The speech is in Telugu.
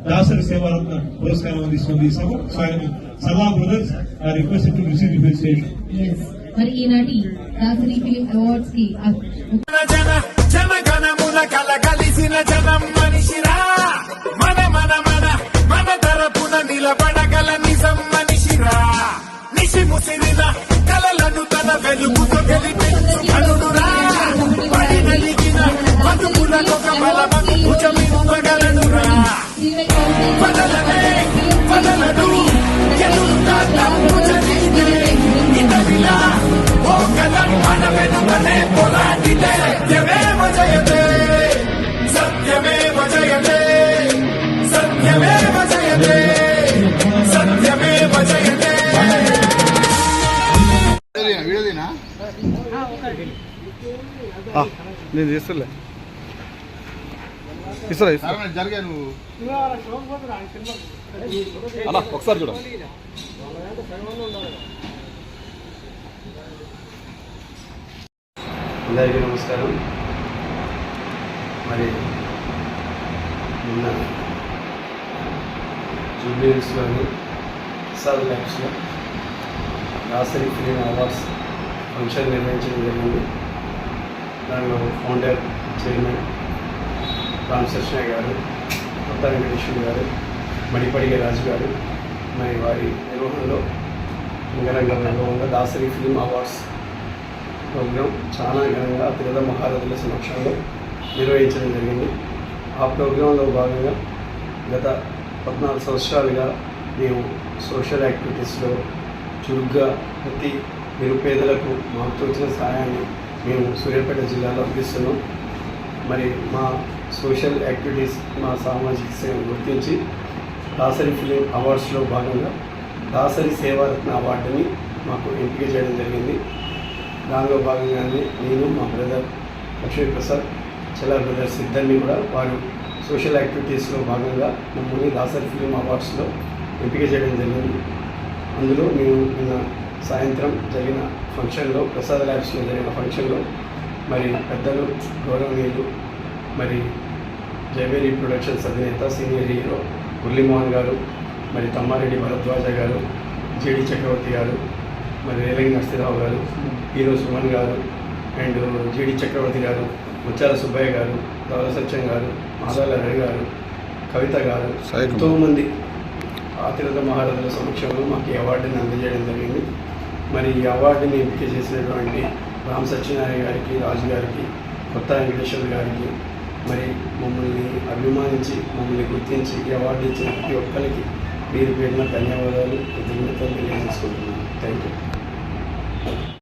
దాసరి సేవారత్న పురస్కారం అందిస్తుంది Sala brothers request to receive the felicitation. మరి ఈనాటి దాసరి ఫిలిం అవార్డ్స్ కి జనగణమున కలగలిసిన జనం మనిషిరా, మన మన మన మన తరపున నిలబడగల నిజం మనిషిరా, నిశి ముసిరిన కలలను తన వెలుగుతో గెలిపించు కనుడురా, పడి నలిగిన బతుకులలో బలమగు భుజమివ్వగలనురా, వదలనే వదలడు ఎదురుగా తప్పు జరిగితే ఇతవిలా ఓ కలను మన వెనుకనే పోరాడితే సత్యమేవ జయతే సత్యమేవ జయతే సత్యమేవ జయతే సత్యమేవ జయతే. నేను చేస్తలే ఇస్తారా జరిగా నువ్వు అలా ఒకసారి చూడ. అందరికీ నమస్కారం. మరి నిన్న జూబ్లీహిల్స్లోని ప్రసాద్ ల్యాబ్స్లో దాసరి ఫిలిం అవార్డ్స్ ఫంక్షన్ నిర్వహించడం జరిగింది. దానిలో ఫౌండర్ చైర్మన్ రామ్ సృష్ణ గారు, కొత్త వెంకటేశ్వర గారు, మడిపడిగ రాజు గారు మరి వారి నిర్వహణలో అంగరంగ వైభవంగా దాసరి ఫిలిం అవార్డ్స్ ప్రోగ్రాం చాలా ఘనంగా తిరుమల మహారథుల సమక్షంలో నిర్వహించడం జరిగింది. ఆ ప్రోగ్రాంలో భాగంగా గత 14 సంవత్సరాలుగా మేము సోషల్ యాక్టివిటీస్లో చురుగ్గా ప్రతి నిరుపేదలకు మాకు తోచిన సహాయాన్ని మేము సూర్యాపేట జిల్లాలో అందిస్తున్నాం. మరి మా సోషల్ యాక్టివిటీస్, మా సామాజిక సేవను గుర్తించి దాసరి ఫిలిం అవార్డ్స్లో భాగంగా దాసరి సేవారత్న అవార్డుని మాకు ఎంపిక చేయడం జరిగింది. దానిలో భాగంగానే నేను, మా బ్రదర్ లక్ష్మీ ప్రసాద్, చలా బ్రదర్స్ ఇద్దరిని కూడా వారు సోషల్ యాక్టివిటీస్లో భాగంగా మమ్మల్ని దాసరి ఫిలిం అవార్డ్స్లో ఎంపిక చేయడం జరిగింది. అందులో మేము నిన్న సాయంత్రం జరిగిన ఫంక్షన్లో, ప్రసాద్ ల్యాబ్స్లో జరిగిన ఫంక్షన్లో మరి పెద్దలు గౌరవనీయులు మరి జయవేరి ప్రొడక్షన్స్ అధినేత సీనియర్ హీరో మురళీమోహన్ గారు, మరి తమ్మారెడ్డి భరద్వాజ గారు, జేడి చక్రవర్తి గారు, మరి రేలంగి నరసింహరావు గారు, హీరో సుమన్ గారు అండ్ జేడి చక్రవర్తి గారు, ముచ్చాల సుబ్బయ్య గారు, దౌల సత్యం గారు, మాదాల రవి గారు, కవిత గారు, ఎంతోమంది తిరుమల మహారథుల సమక్షంలో మాకు ఈ అవార్డుని అందజేయడం జరిగింది. మరి ఈ అవార్డుని ఎంపిక చేసినటువంటి రామ్ సత్యనారాయణ గారికి, రాజు గారికి, కొత్త వెంకటేశ్వర గారికి, మరి మమ్మల్ని అభిమానించి మమ్మల్ని గుర్తించి ఈ అవార్డు ఇచ్చిన ప్రతి ఒక్కరికి పేరు పేరున ధన్యవాదాలు, కృతజ్ఞతలు తెలియజేసుకుంటున్నాను. Thank you.